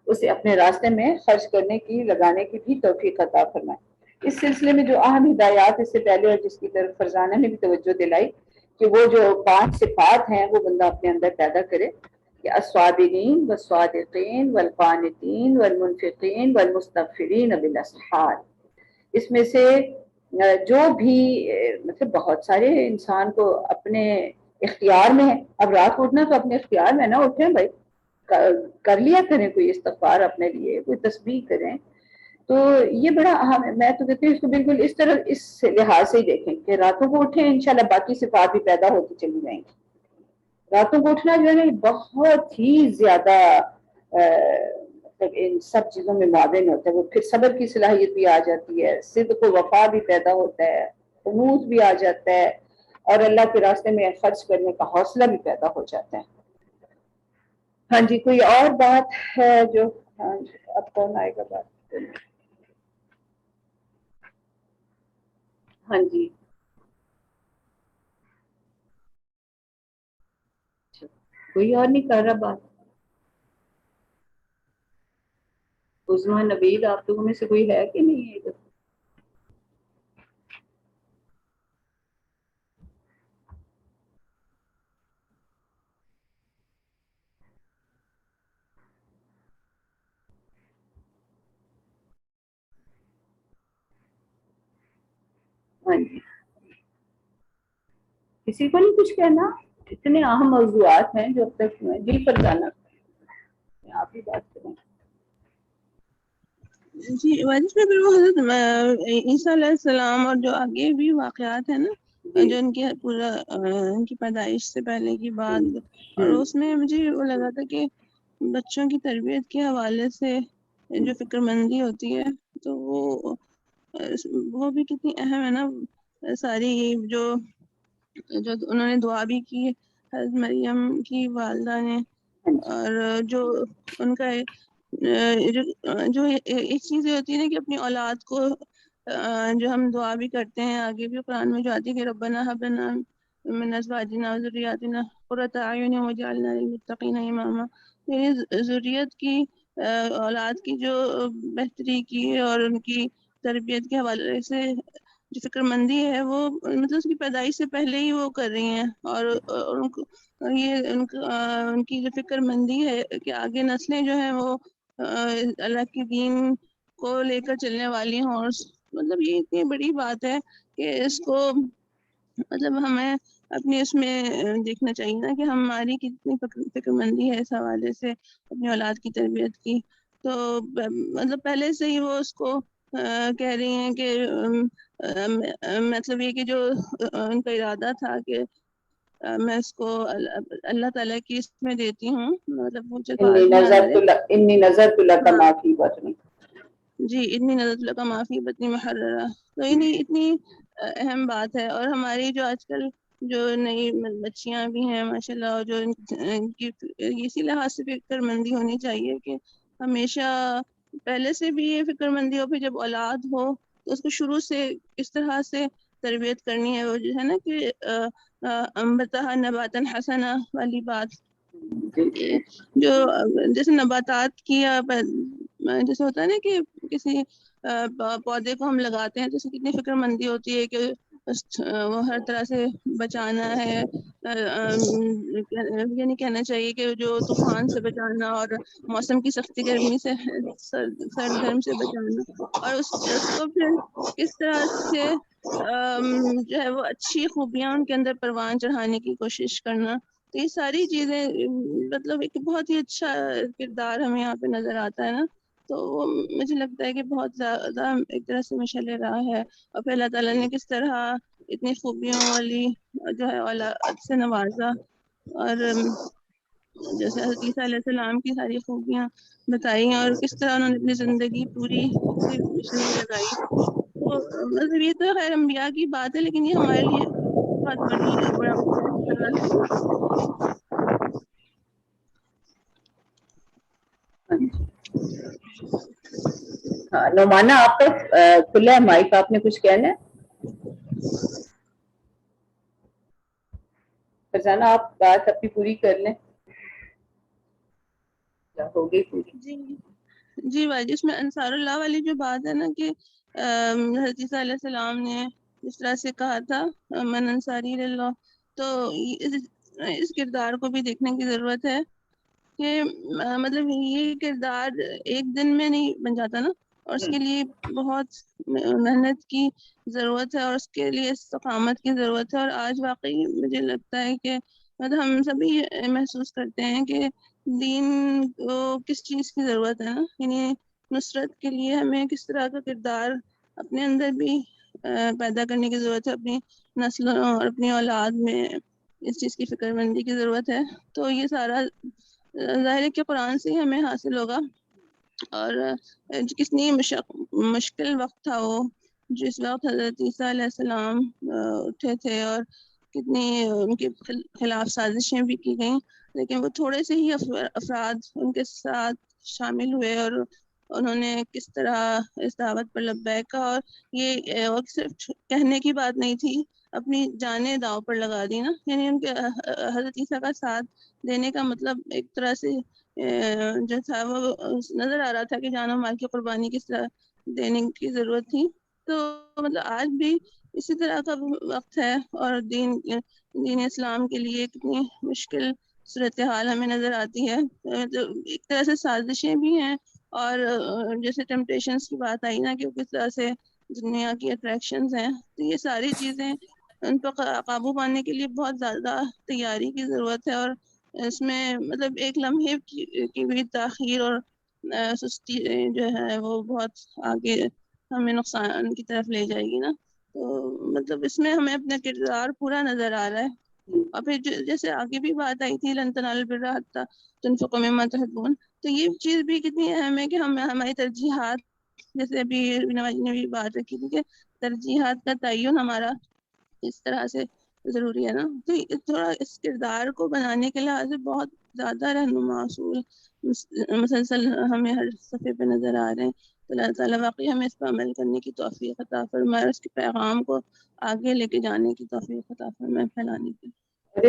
اسے اپنے راستے میں خرچ کرنے کی، لگانے کی بھی توفیق عطا فرمائیں. اس سلسلے میں جو اہم ہدایات اس سے پہلے اور جس کی طرف فرزانہ نے بھی توجہ دلائی کہ وہ جو 5 صفات ہیں وہ بندہ اپنے اندر پیدا کرے کہ الصابرین والصادقین والقانتین والمنفقین والمستغفرین بالاسحار. اس میں سے جو بھی مطلب بہت سارے انسان کو اپنے اختیار میں ہے. اب رات کو اٹھنا تو اپنے اختیار میں نا اٹھیں بھائی، کر لیا کریں کوئی استغفار اپنے لیے، کوئی تسبیح کریں. تو یہ بڑا اہم ہے. میں تو کہتی ہوں اس کو بالکل اس طرح اس لحاظ سے ہی دیکھیں کہ راتوں کو اٹھیں، انشاءاللہ باقی صفات بھی پیدا ہوتی چلی جائیں گی. راتوں کو اٹھنا جو ہے نا بہت ہی زیادہ ان سب چیزوں میں معاون ہوتا ہے. وہ پھر صبر کی صلاحیت بھی آ جاتی ہے، صدق و وفا بھی پیدا ہوتا ہے، قنوت بھی آ جاتا ہے، اور اللہ کے راستے میں خرچ کرنے کا حوصلہ بھی پیدا ہو جاتا ہے. ہاں جی، کوئی اور بات ہے جو؟ ہاں جی، اب کون آئے گا بات؟ ہاں جی، کوئی اور نہیں کر رہا بات؟ عظمیٰ نبید آپ لوگوں میں سے کوئی ہے کہ نہیں ہے ادھر؟ ہاں جی، کسی کو نہیں کچھ کہنا؟ اتنے اہم موضوعات ہیں جو اب تک ہوئے. جی فرزانہ آپ ہی بات کریں. جی واجب میں پھر وہ حضرت عیسیٰ علیہ السلام اور جو آگے بھی واقعات ہیں نا جو ان کی پورا ان کی پیدائش سے پہلے کی بات، اور اس میں مجھے وہ لگا تھا کہ بچوں کی تربیت کے حوالے سے جو فکر مندی ہوتی ہے تو وہ بھی کتنی اہم ہے نا. ساری جو انہوں نے دعا بھی کی حضرت مریم کی والدہ نے، اور جو ان کا جو ایک چیز ہوتی ہے نا کہ اپنی اولاد کو جو ہم دعا بھی کرتے ہیں، آگے بھی قرآن میں جو آتی ہے کہ ربنا ہب لنا من ازواجنا وذریاتنا قرۃ اعین واجعلنا للمتقین اماما. یعنی ذریت کی، اولاد کی جو بہتری کی اور ان کی تربیت کے حوالے سے جو فکر مندی ہے وہ مطلب اس کی پیدائش سے پہلے ہی وہ کر رہی ہیں. اور یہ ان کی جو فکر مندی ہے کہ آگے نسلیں جو ہیں وہ اللہ کے دین کو لے کر چلنے والی ہوں. اور مطلب یہ اتنی بڑی بات ہے کہ اس کو مطلب ہمیں اپنی اس میں دیکھنا چاہیے نا کہ ہماری کتنی فکر مندی ہے اس حوالے سے اپنی اولاد کی تربیت کی. تو مطلب پہلے سے ہی وہ اس کو کہہ رہی ہیں کہ مطلب یہ کہ جو ان کا ارادہ تھا کہ میں اس کو اللہ تعالیٰ کی اس میں دیتی ہوں، مطلب مجھے انی نظرت لک ما فی بطنی. جی اتنی نظرت لک ما فی بطنی محررہ. تو اتنی اہم بات ہے. اور ہماری جو آج کل جو نئی بچیاں بھی ہیں ماشاءاللہ، اور جو ان کی اسی لحاظ سے فکر مندی ہونی چاہیے کہ ہمیشہ پہلے سے بھی یہ فکر مندی ہو، پھر جب اولاد ہو تو اس کو شروع سے اس طرح سے تربیت کرنی ہے. وہ جو ہے نا کہ انبتھا نباتا حسنا والی بات، جو جیسے نباتات کی جیسے ہوتا ہے نا کہ کسی پودے کو ہم لگاتے ہیں تو اس کی کتنی فکر مندی ہوتی ہے کہ وہ ہر طرح سے بچانا ہے، یعنی کہنا چاہیے کہ جو طوفان سے بچانا اور موسم کی سختی گرمی سے سرد گرم سے بچانا، اور اس کو پھر کس طرح سے جو ہے وہ اچھی خوبیاں ان کے اندر پروان چڑھانے کی کوشش کرنا. تو یہ ساری چیزیں مطلب ایک بہت ہی اچھا کردار ہمیں یہاں پہ نظر آتا ہے نا. تو وہ مجھے لگتا ہے کہ بہت زیادہ ایک طرح سے مشعل راہ ہے. اور پھر اللہ تعالیٰ نے کس طرح اتنی خوبیوں والی جو ہے اولاد سے نوازا، اور جیسے حضرت عیسیٰ علیہ السلام کی ساری خوبیاں بتائی اور کس طرح انہوں نے اپنی زندگی پوری اسی مشن میں لگائی. تو مطلب یہ تو خیر انبیاء کی بات ہے، لیکن یہ ہمارے لیے بہت بڑا ہاں نعمانہ آپ کا کھلا ہے مائک، آپ نے کچھ کہنا ہے؟ فرزانہ آپ بات اپنی پوری کر لیں. ہو گئی پوری؟ جی بھائی، جس میں انصار اللہ والی جو بات ہے نا کہ حضرت عیسیٰ علیہ السلام نے جس طرح سے کہا تھا من انصاری اللہ، تو اس کردار کو بھی دیکھنے کی ضرورت ہے کہ مطلب یہ کردار ایک دن میں نہیں بن جاتا نا، اور اس کے لیے بہت محنت کی ضرورت ہے اور اس کے لیے استقامت کی ضرورت ہے. اور آج واقعی مجھے لگتا ہے کہ مطلب ہم سبھی محسوس کرتے ہیں کہ دین کو کس چیز کی ضرورت ہے نا، یعنی نصرت کے لیے ہمیں کس طرح کا کردار اپنے اندر بھی پیدا کرنے کی ضرورت ہے، اپنی نسلوں اور اپنی اولاد میں اس چیز کی فکر مندی کی ضرورت ہے. تو یہ سارا ظاہر ہے کہ قرآن سے ہی ہمیں حاصل ہوگا. اور کتنی مشکل وقت تھا وہ جس وقت حضرت عیسیٰ علیہ السلام اٹھے تھے، اور کتنی ان کے خلاف سازشیں بھی کی گئیں، لیکن وہ تھوڑے سے ہی افراد ان کے ساتھ شامل ہوئے اور انہوں نے کس طرح اس دعوت پر لبیک کہا. اور یہ صرف کہنے کی بات نہیں تھی، اپنی جانیں داؤ پر لگا دی نا. یعنی ان کے حضرت عیسیٰ کا ساتھ دینے کا مطلب ایک طرح سے جو تھا وہ نظر آ رہا تھا کہ جان و مال کی قربانی کس طرح دینے کی ضرورت تھی. تو مطلب آج بھی اسی طرح کا وقت ہے، اور دین اسلام کے لیے کتنی مشکل صورتحال ہمیں نظر آتی ہے. تو ایک طرح سے سازشیں بھی ہیں، اور جیسے ٹیمپٹیشنز کی بات آئی نا کہ وہ کس طرح سے دنیا کی اٹریکشنز ہیں، تو یہ ساری چیزیں ان پر قابو پانے کے لیے بہت زیادہ تیاری کی ضرورت ہے. اور اس میں مطلب ایک لمحے کی بھی تاخیر اور سستی جو ہے وہ بہت آگے ہمیں نقصان کی طرف لے جائے گی نا. تو مطلب اس میں ہمیں اپنا کردار پورا نظر آ رہا ہے. اور پھر جیسے آگے بھی بات آئی تھی لن تنالوا البر حتی تنفقوا مما تحبون، تو یہ چیز بھی کتنی اہم ہے کہ ہماری ترجیحات، جیسے ابھی نواز نے بھی بات رکھی تھی کہ ترجیحات کا تعین ہمارا اس طرح سے ضروری ہے نا. تو تھوڑا اس کردار کو بنانے کے لحاظ سے بہت زیادہ رہنما اصول مسلسل ہمیں ہر صفحے پہ نظر آ رہے ہیں. تو اللہ تعالیٰ واقعی ہمیں اس پر عمل کرنے کی توفیق عطا فرمائے، اس کے پیغام کو آگے لے کے جانے کی توفیق عطا فرمائے، پھیلانے کی. اور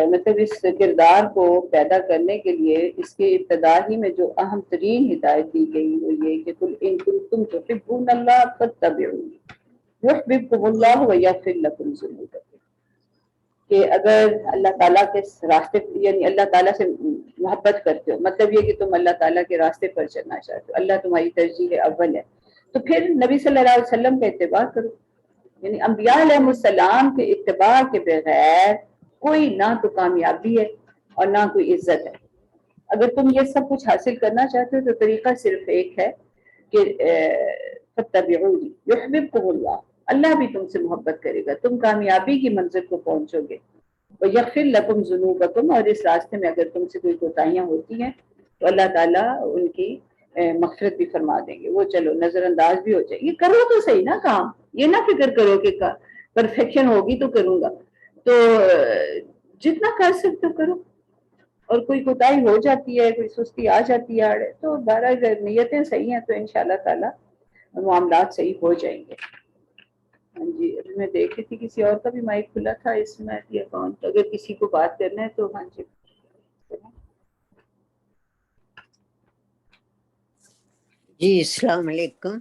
مطلب اس کردار کو پیدا کرنے کے لیے اس کی ابتدا ہی میں جو اہم ترین ہدایت دی گئی وہ یہ کہ قل ان کنتم تحبون اللہ فاتبعونی یحببکم اللہ ویغفر لکم ذنوبکم، کہ اگر اللہ تعالیٰ کے راستے یعنی اللہ تعالیٰ سے محبت کرتے ہو، مطلب یہ کہ تم اللہ تعالیٰ کے راستے پر چلنا چاہتے ہو، اللہ تمہاری ترجیح اول ہے، تو پھر نبی صلی اللہ علیہ وسلم کا اتباع کرو. یعنی انبیاء علیہ السلام کے اتباع کے بغیر کوئی نہ تو کامیابی ہے اور نہ کوئی عزت ہے. اگر تم یہ سب کچھ حاصل کرنا چاہتے ہو تو طریقہ صرف ایک ہے کہ فاتبعونی یحببکم اللہ، اللہ بھی تم سے محبت کرے گا، تم کامیابی کی منزل کو پہنچو گے. ویغفر لکم ذنوبکم، اور اس راستے میں اگر تم سے کوئی کوتاہیاں ہوتی ہیں تو اللہ تعالیٰ ان کی مغفرت بھی فرما دیں گے، وہ چلو نظر انداز بھی ہو جائے. یہ کرو تو صحیح نا کام، یہ نہ فکر کرو کہ پرفیکشن ہوگی تو کروں گا. تو جتنا کر سکتے ہو کرو، اور کوئی کوتاہی ہو جاتی ہے، کوئی سستی آ جاتی ہے تو بہرحال اگر نیتیں صحیح ہیں تو انشاءاللہ تعالیٰ معاملات صحیح ہو جائیں گے. ہاں جی، ابھی میں دیکھ رہی تھی کسی اور کا بھی مائک کھلا تھا اس میں اکاؤنٹ، اگر کسی کو بات کرنا ہے تو ہاں جی. جی السلام علیکم.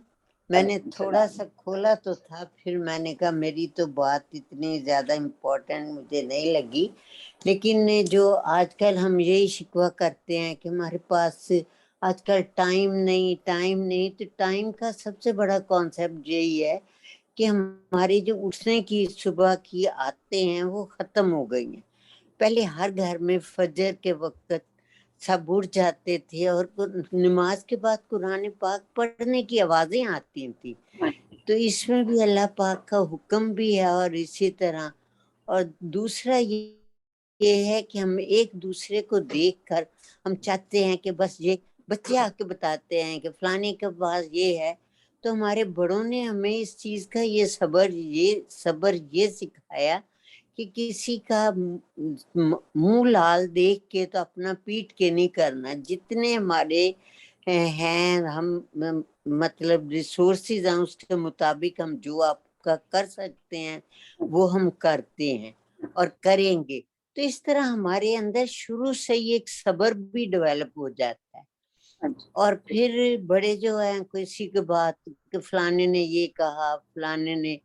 میں نے تھوڑا سا کھولا تو تھا، پھر میں نے کہا میری تو بات اتنی زیادہ امپورٹنٹ مجھے نہیں لگی، لیکن جو آج کل ہم یہی شکوہ کرتے ہیں کہ ہمارے پاس آج کل ٹائم نہیں، تو ٹائم کا سب سے بڑا کانسیپٹ یہی ہے کہ ہماری جو اٹھنے کی صبح کی عادتیں ہیں وہ ختم ہو گئی ہیں۔ پہلے ہر گھر میں فجر کے وقت سب اٹھ جاتے تھے اور نماز کے بعد قرآن پاک پڑھنے کی آوازیں آتی تھیں، تو اس میں بھی اللہ پاک کا حکم بھی ہے۔ اور اسی طرح اور دوسرا یہ ہے کہ ہم ایک دوسرے کو دیکھ کر ہم چاہتے ہیں کہ بس یہ بچے آ کے بتاتے ہیں کہ فلانے کے پاس یہ ہے، تو ہمارے بڑوں نے ہمیں اس چیز کا یہ صبر یہ سکھایا کہ کسی کا منہ لال دیکھ کے تو اپنا پیٹ کے نہیں کرنا، جتنے ہمارے ہیں ہم مطلب ریسورسز ہیں اس کے مطابق ہم جو آپ کا کر سکتے ہیں وہ ہم کرتے ہیں اور کریں گے، تو اس طرح ہمارے اندر شروع سے ہی ایک صبر بھی ڈیولپ ہو جاتا ہے۔ اور پھر بڑے جو ہیں کسی کی بات کہ فلانے نے یہ کہا فلانے نے،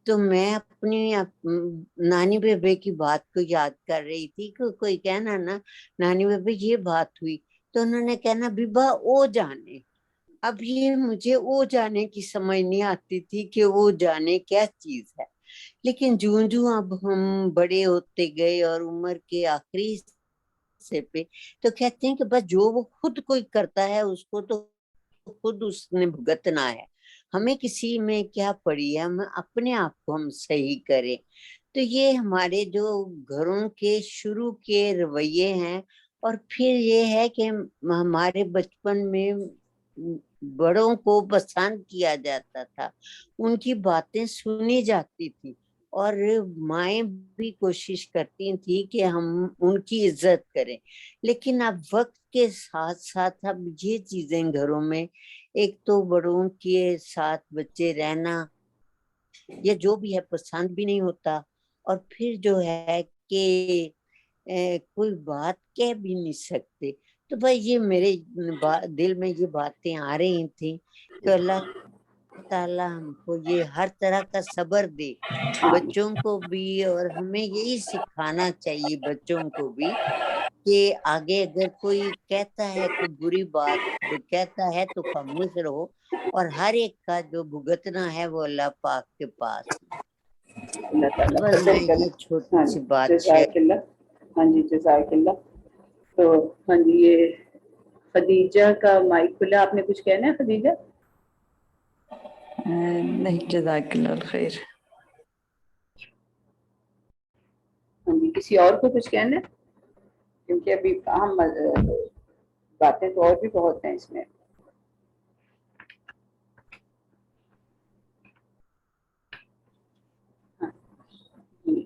تو میں اپنی نانی بیبے کی بات کو یاد کر رہی تھی کہ کوئی کہنا نا نانی بیبے یہ بات ہوئی، تو انہوں نے کہنا بیبا او جانے۔ اب یہ مجھے او جانے کی سمجھ نہیں آتی تھی کہ او جانے کیا چیز ہے، لیکن جوں اب ہم بڑے ہوتے گئے اور عمر کے آخری حصے پہ تو کہتے ہیں کہ بس جو وہ خود کوئی کرتا ہے اس کو تو خود اس نے بھگتنا ہے، ہمیں کسی میں کیا پڑی ہے، ہم اپنے آپ کو ہم صحیح کریں۔ تو یہ ہمارے جو گھروں کے شروع کے رویے ہیں، اور پھر یہ ہے کہ ہمارے بچپن میں بڑوں کو پسند کیا جاتا تھا، ان کی باتیں سنی جاتی تھی، اور مائیں بھی کوشش کرتی تھی کہ ہم ان کی عزت کریں، لیکن اب وقت کے ساتھ ساتھ اب یہ چیزیں گھروں میں ایک تو بڑوں کے ساتھ بچے رہنا یا جو بھی ہے پسند بھی نہیں ہوتا، اور پھر جو ہے کہ کوئی بات کہہ بھی نہیں سکتے۔ تو بھائی یہ میرے دل میں یہ باتیں آ رہی تھیں کہ اللہ تعالیٰ ہم کو یہ ہر طرح کا صبر دے، بچوں کو بھی، اور ہمیں یہی سکھانا چاہیے بچوں کو بھی کہ آگے اگر کوئی کہتا ہے کوئی بری بات کہتا ہے تو خاموش رہو، اور ہر ایک کا جو بھگتنا ہے وہ اللہ پاک کے پاس ہے۔ اللہ تعالیٰ بس فضل میں کرے۔ یہ چھوٹی ہاں سی جی، بات جزاک اللہ۔ ہاں جی جزاک اللہ۔ تو ہاں جی یہ خدیجہ کا مائک کھلا، آپ نے کچھ کہنا ہے خدیجہ؟ نہیں، جزاک اللہ الخیر۔ ہاں جی کسی اور کو کچھ کہنا ہے؟ کیونکہ ابھی ہم باتیں تو اور بھی بہت ہیں اس میں۔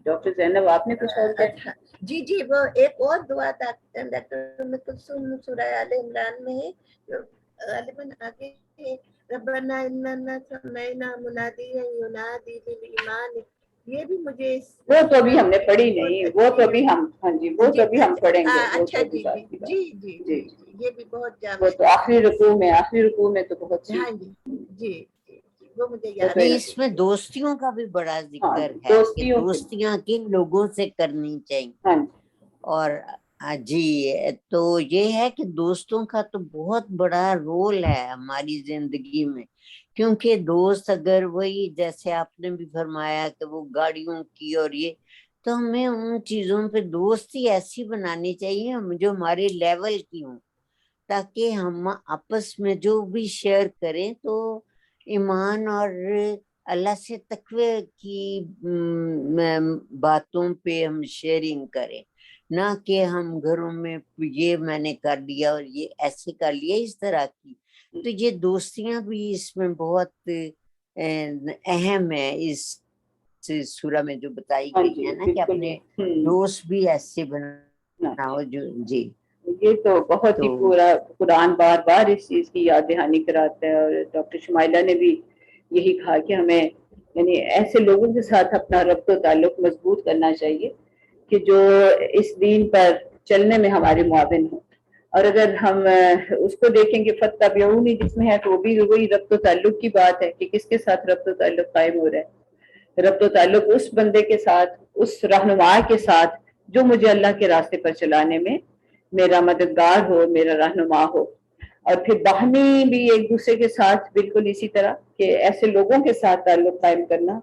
ڈاکٹر زینب آپ نے کچھ اور کہا؟ جی وہ ایک اور دعا ڈاکٹر ام کلثوم سورہ آل عمران میں ہے، غالباً آگے ہے، ربنا اننا سمعنا منادیا ینادی للایمان، یہ بھی مجھے وہ تو ابھی ہم نے پڑھی نہیں، وہ تو ابھی ہم ہاں جی وہ تو ابھی ہم پڑھیں گے۔ اچھا جی یہ بھی بہت جامع، وہ تو آخری رکوع میں تو بہت سی، ہاں جی وہ مجھے یاد نہیں، ہے۔ اس میں دوستیوں کا بھی بڑا ذکر ہے کہ دوستیاں کن لوگوں سے کرنی چاہیے۔ اور جی تو یہ ہے کہ دوستوں کا تو بہت بڑا رول ہے ہماری زندگی میں، کیونکہ دوست اگر وہی جیسے آپ نے بھی فرمایا کہ وہ گاڑیوں کی اور یہ، تو ہمیں ان چیزوں پہ دوستی ایسی بنانی چاہیے جو ہمارے لیول کی ہوں، تاکہ ہم آپس میں جو بھی شیئر کریں تو ایمان اور اللہ سے تقوی کی باتوں پہ ہم شیئرنگ کریں، نہ کہ ہم گھروں میں یہ میں نے کر لیا اور یہ ایسے کر لیا اس طرح کی۔ تو یہ دوستیاں بھی اس میں بہت اہم ہے، اس سورہ میں جو بتائی گئی ہے نا کہ اپنے دوست بھی ایسے بناؤ جو جی۔ یہ تو بہت ہی پورا قرآن بار بار اس چیز کی یاد دہانی کراتا ہے، اور ڈاکٹر شمائلہ نے بھی یہی کہا کہ ہمیں یعنی ایسے لوگوں کے ساتھ اپنا ربط و تعلق مضبوط کرنا چاہیے کہ جو اس دین پر چلنے میں ہمارے معاون ہوں۔ اور اگر ہم اس کو دیکھیں کہ فتبعونی جس میں ہے تو وہ بھی وہی ربط و تعلق کی بات ہے کہ کس کے ساتھ ربط و تعلق قائم ہو رہا ہے. ربط و تعلق اس بندے کے ساتھ، اس رہنما کے ساتھ جو مجھے اللہ کے راستے پر چلانے میں میرا مددگار ہو، میرا رہنما ہو. اور پھر باہمی بھی ایک دوسرے کے ساتھ بالکل اسی طرح کہ ایسے لوگوں کے ساتھ تعلق قائم کرنا،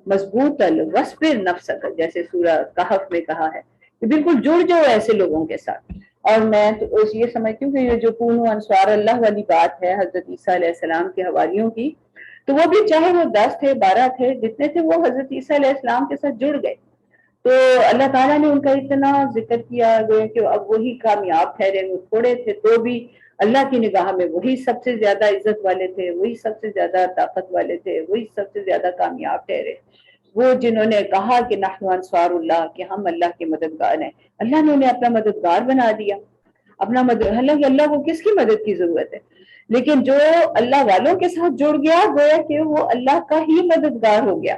مضبوط تعلق. وَاصْبِرْ نَفْسَكَ جیسے سورہ کہف میں کہا ہے کہ بالکل جڑ جاؤ ایسے لوگوں کے ساتھ. اور میں تو یہ سمجھتی ہوں کہ یہ جو کونوا انصار اللہ والی بات ہے حضرت عیسیٰ علیہ السلام کے حواریوں کی، تو وہ بھی چاہے وہ 10 تھے 12 تھے جتنے تھے، وہ حضرت عیسیٰ علیہ السلام کے ساتھ جڑ گئے. تو اللہ تعالیٰ نے ان کا اتنا ذکر کیا گیا کہ اب وہی کامیاب ٹھہرے. وہ تھوڑے تھے تو بھی اللہ کی نگاہ میں وہی سب سے زیادہ عزت والے تھے، وہی سب سے زیادہ طاقت والے تھے، وہی سب سے زیادہ کامیاب ٹھہرے. وہ جنہوں نے کہا کہ نحن انصار اللہ، کہ ہم اللہ کے مددگار ہیں، اللہ نے انہیں اپنا مددگار بنا دیا. اپنا حالانکہ اللہ کو کس کی مدد کی ضرورت ہے، لیکن جو اللہ والوں کے ساتھ جڑ گیا گویا کہ وہ اللہ کا ہی مددگار ہو گیا.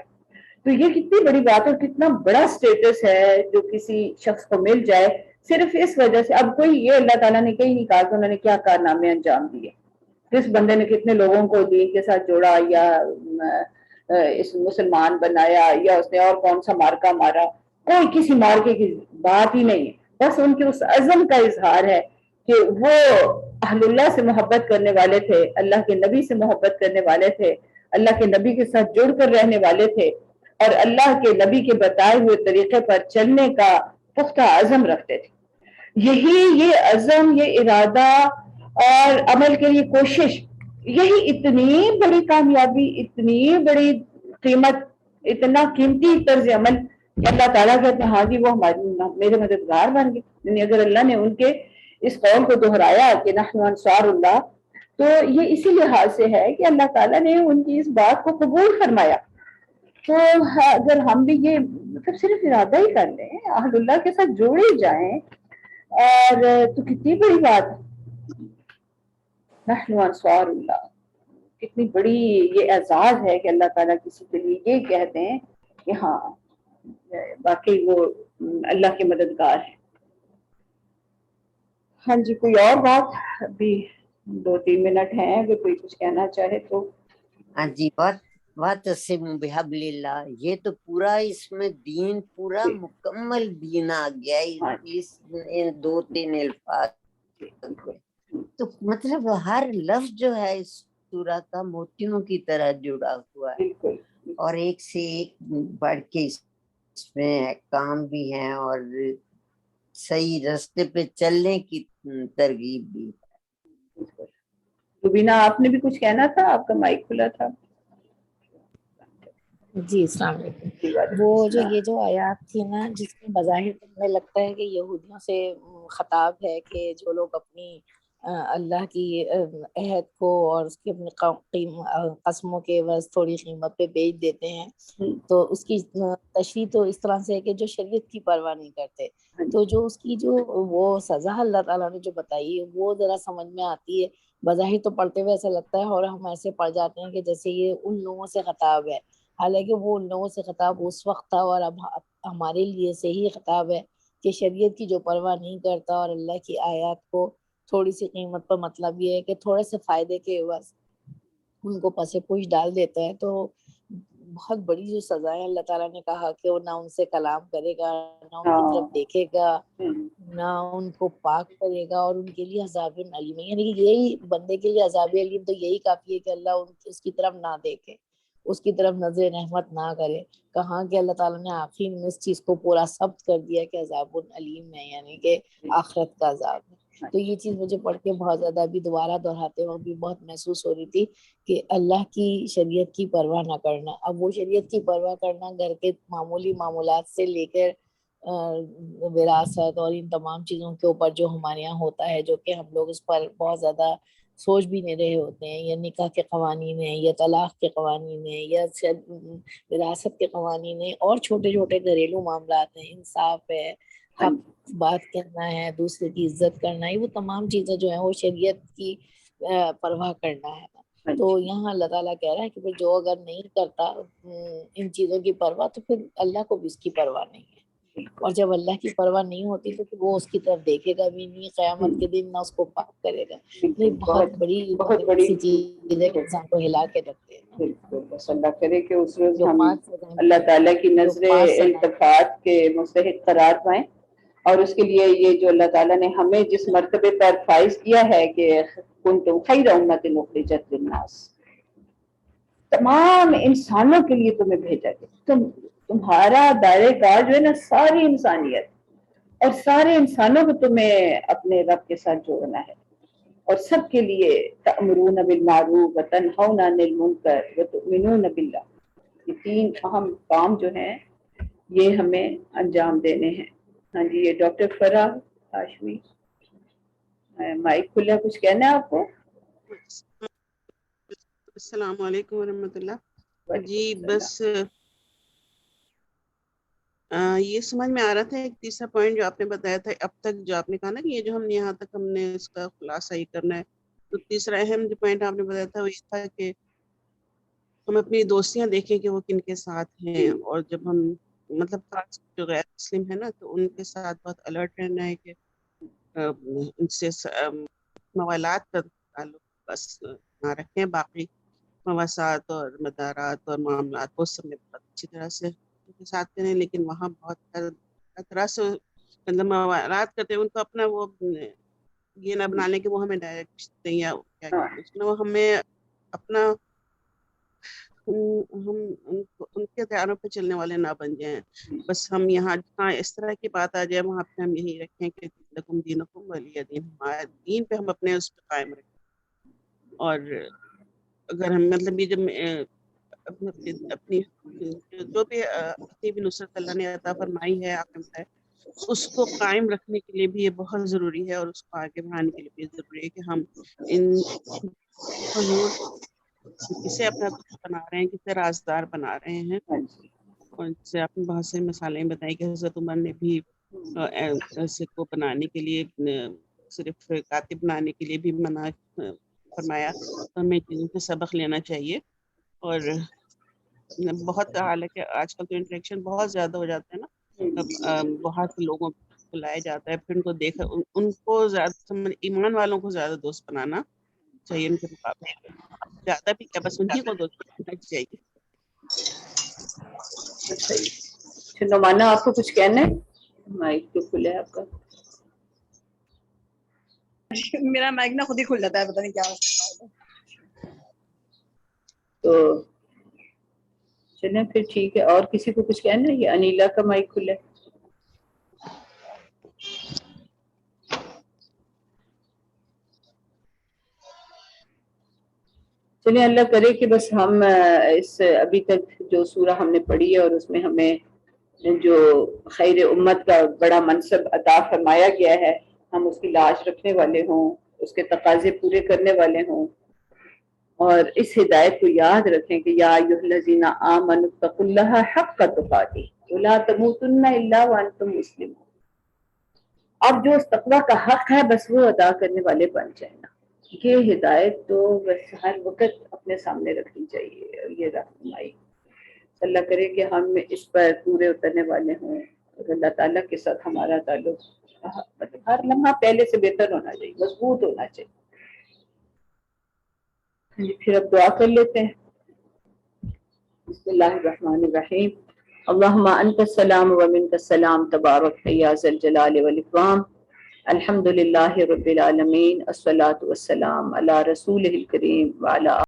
تو یہ کتنی بڑی بات اور کتنا بڑا سٹیٹس ہے جو کسی شخص کو مل جائے صرف اس وجہ سے. اب کوئی یہ اللہ تعالیٰ نے کہیں نہیں کہا کہ انہوں نے کیا کارنامے انجام دیے، کس بندے نے کتنے لوگوں کو دین کے ساتھ جوڑا، یا اس مسلمان بنایا، یا اس نے اور کون سا مارکا مارا. کوئی کسی مارکے کی بات ہی نہیں ہے. بس ان کے اس عزم کا اظہار ہے کہ وہ اہل اللہ سے محبت کرنے والے تھے، اللہ کے نبی سے محبت کرنے والے تھے، اللہ کے نبی کے ساتھ جڑ کر رہنے والے تھے، اور اللہ کے نبی کے بتائے ہوئے طریقے پر چلنے کا پختہ عزم رکھتے تھے. یہ عزم، یہ ارادہ اور عمل کے لیے کوشش، یہی اتنی بڑی کامیابی، اتنی بڑی قیمت، اتنا قیمتی طرز عمل کہ اللہ تعالیٰ کہتے ہیں ہاں جی وہ میرے مددگار بن گئے. یعنی اگر اللہ نے ان کے اس قول کو دہرایا کہ نحن انصار اللہ، تو یہ اسی لحاظ سے ہے کہ اللہ تعالیٰ نے ان کی اس بات کو قبول فرمایا. تو اگر ہم بھی یہ مطلب صرف ارادہ ہی کر لیں، اہل اللہ کے ساتھ جوڑے جائیں، اور تو کتنی بڑی بات. نحن انصار اللہ، کتنی بڑی یہ اعزاز ہے کہ اللہ تعالیٰ کسی کے لیے یہ کہتے ہیں کہ ہاں باقی وہ اللہ کے مددگار ہیں. ہاں جی، کوئی اور بات؟ ابھی 2-3 منٹ ہیں، اگر کوئی کچھ کہنا چاہے تو. ہاں جی، وَاعْتَصِمُوا بِحَبْلِ اللَّهِ، یہ تو پورا اس میں دین، پورا مکمل دین آ گیا اس 2-3 الفاظ. تو مطلب ہر لفظ جو ہے اس سورہ کا موتیوں کی طرح جڑا ہوا ہے، اور ایک سے ایک بڑھ کے اس میں کام بھی ہیں اور صحیح راستے پہ چلنے کی ترغیب بھی. روبینہ آپ نے بھی کچھ کہنا تھا، آپ کا مائک کھلا تھا. جی السلام علیکم. وہ جو یہ جو آیات تھی نا، جس میں بظاہر ہمیں لگتا ہے کہ یہودیوں سے خطاب ہے کہ جو لوگ اپنی اللہ کی عہد کو اور اس کی اپنی قسموں کے عوض تھوڑی قیمت پہ بیچ دیتے ہیں، تو اس کی تشریح تو اس طرح سے ہے کہ جو شریعت کی پرواہ نہیں کرتے. تو جو اس کی جو وہ سزا اللہ تعالیٰ نے جو بتائی ہے وہ ذرا سمجھ میں آتی ہے. بظاہر تو پڑھتے ہوئے ایسا لگتا ہے اور ہم ایسے پڑھ جاتے ہیں کہ جیسے یہ ان لوگوں سے خطاب ہے، حالانکہ وہ ان لوگوں سے خطاب اس وقت تھا اور اب ہمارے لیے سے ہی خطاب ہے کہ شریعت کی جو پرواہ نہیں کرتا اور اللہ کی آیات کو تھوڑی سی قیمت پر، مطلب یہ ہے کہ تھوڑے سے فائدے کے عوض ان کو پس پوش ڈال دیتا ہے. تو بہت بڑی جو سزا ہے، اللہ تعالیٰ نے کہا کہ وہ نہ ان سے کلام کرے گا، نہ ان کی طرف دیکھے گا، نہ ان کو پاک کرے گا، اور ان کے لیے عذاب علیم ہے. یعنی یہی بندے کے لیے عذاب علیم تو یہی کافی ہے کہ اللہ اس کی طرف نہ دیکھے، اس کی طرف نظر رحمت نہ کرے. کہاں کہ اللہ تعالیٰ نے آخر میں اس چیز کو پورا ثبت کر دیا کہ عذاب علیم ہے، یعنی کہ آخرت کا عذاب ہے. تو یہ چیز مجھے پڑھ کے بہت زیادہ ابھی دوبارہ دہراتے وقت بھی بہت محسوس ہو رہی تھی کہ اللہ کی شریعت کی پرواہ نہ کرنا. اب وہ شریعت کی پرواہ کرنا گھر کے معمولی معمولات سے لے کر وراثت اور ان تمام چیزوں کے اوپر جو ہمارے یہاں ہوتا ہے، جو کہ ہم لوگ اس پر بہت زیادہ سوچ بھی نہیں رہے ہوتے ہیں، یا نکاح کے قوانین ہیں، یا طلاق کے قوانین ہیں، یا وراثت کے قوانین ہیں، اور چھوٹے چھوٹے گھریلو معاملات ہیں، انصاف ہے، حق بات کرنا ہے، دوسرے کی عزت کرنا ہے، وہ تمام چیزیں جو ہیں وہ شریعت کی پرواہ کرنا ہے. تو یہاں اللہ تعالیٰ کہہ رہا ہے کہ جو اگر نہیں کرتا ان چیزوں کی پرواہ تو پھر اللہ کو بھی اس کی پرواہ نہیں ہے. اور جب اللہ کی پرواہ نہیں ہوتی تو وہ اس کی طرف دیکھے گا بھی نہیں، قیامت کے دن نہ اس کو پاک کرے گا. یہ بہت بڑی ایسی چیز ہے کہ انسان کو ہلا کے رکھتے ہیں. بالکل، بس اللہ کرے کہ اس روز جو ہم 5 سزائیں اللہ تعالیٰ کی نظر التفات کے مستحق قرار پائیں. اور اس کے لیے یہ جو اللہ تعالیٰ نے ہمیں جس مرتبے پر فائز کیا ہے کہ کنتم خیر امۃ اخرجت للناس، تمام انسانوں کے لیے تمہیں بھیجا گیا. تمہارا دائرہ کار جو ہے نا ساری انسانیت، اور سارے انسانوں کو تمہیں اپنے رب کے ساتھ جوڑنا ہے، اور سب کے لیے تأمرون بالمعروف وتنہون عن المنکر وتؤمنون باللہ. یہ 3 اہم کام جو ہیں یہ ہمیں انجام دینے ہیں. ہاں جی، یہ ڈاکٹر فرح ہاشمی، مائک کھلا، کچھ کہنا ہے آپ کو؟ السلام علیکم ورحمۃ اللہ. جی بس یہ سمجھ میں آ رہا تھا ایک تیسرا پوائنٹ جو آپ نے بتایا تھا اب تک، جو آپ نے کہا نا کہ یہ جو ہم نے یہاں تک ہم نے اس کا خلاصہ ہی کرنا ہے. تو تیسرا اہم جو پوائنٹ آپ نے بتایا تھا وہ یہ تھا کہ ہم اپنی دوستیاں دیکھیں کہ وہ کن کے ساتھ ہیں، اور جب ہم مطلب خاص جو غیر مسلم ہے نا تو ان کے ساتھ بہت الرٹ رہنا ہے کہ ان سے موالات کا تعلق بس نہ رکھیں، باقی مواسات اور مدارات اور معاملات وہ سب میں بہت اچھی طرح سے ان کے ساتھ کریں. لیکن وہاں بہت طرح سے مطلب موالات کرتے ہیں، ان کو اپنا وہ یہ نہ بنانے کہ وہ ہمیں ڈائریکٹ دیں یا کیا کہتے ہیں، وہ ہمیں اپنا ہم ان کے تیاروں پہ چلنے والے نہ بن جائیں. بس ہم یہاں جہاں اس طرح کی بات آ جائے وہاں پہ ہم یہی رکھیں کہ لکم دینکم ولی دین، ہمارا دین پہ ہم اپنے اس پہ قائم رکھیں. اور اگر ہم مطلب یہ جب اپنی جو بھی نصرت اللہ نے عطا فرمائی ہے آپ نے بتایا، اس کو قائم رکھنے کے لیے بھی یہ بہت ضروری ہے، اور اس کو آگے بڑھانے کے لیے بھی ضروری ہے کہ ہم ان حضور کسے اپنا دوست بنا رہے ہیں، کسے رازدار بنا رہے ہیں. اور جیسے آپ نے بہت سی مثالیں بتائی کہ حضرت عمر نے بھی ایسے کو بنانے کے لیے صرف کاتب بنانے کے لیے بھی منع فرمایا. تو ہمیں چیزوں سے سبق لینا چاہیے. اور بہت حالانکہ آج کل تو انٹریکشن بہت زیادہ ہو جاتا ہے نا، بہت لوگوں کو لایا جاتا ہے، پھر ان کو دیکھا ان کو زیادہ ایمان والوں کو زیادہ دوست بنانا چاہیے ان کے مقابلے میں، زیادہ بھی کیا بس انہیں کو دوست بنانا چاہیے. نعمانہ آپ کو کچھ کہنا ہے؟ مائک تو کھلا ہے آپ کا. میرا مائک نا خود ہی کھل جاتا ہے، پتہ نہیں کیا ہوتا ہے. تو چلیں پھر ٹھیک ہے. اور کسی کو کچھ کہنا ہے؟ یہ انیلا کا مائک کھلا ہے. چلیں اللہ کرے کہ بس ہم اس ابھی تک جو سورہ ہم نے پڑھی ہے اور اس میں ہمیں جو خیر امت کا بڑا منصب عطا فرمایا گیا ہے، ہم اس کی لاج رکھنے والے ہوں، اس کے تقاضے پورے کرنے والے ہوں، اور اس ہدایت کو یاد رکھیں کہ یا ایھا الذین آمنوا اتقوا اللہ حق تقاتہ ولا تموتن الا وانتم مسلمون. اب جو اس تقوی کا حق ہے بس وہ ادا کرنے والے بن جائیں نا. یہ ہدایت تو بس ہر وقت اپنے سامنے رکھنی چاہیے، اور یہ رہنمائی اللہ کرے کہ ہم اس پر پورے اترنے والے ہوں، اور اللہ تعالیٰ کے ساتھ ہمارا تعلق مطلب ہر لمحہ پہلے سے بہتر ہونا چاہیے، مضبوط ہونا چاہیے. پھر اب دعا کر لیتے ہیں. بسم اللہ الرحمن الرحیم. اللہم انت السلام و منک السلام تبارک یا ذا الجلال والاکرام. الحمد للہ رب العالمین، الصلاۃ والسلام علی رسولہ الکریم وعلی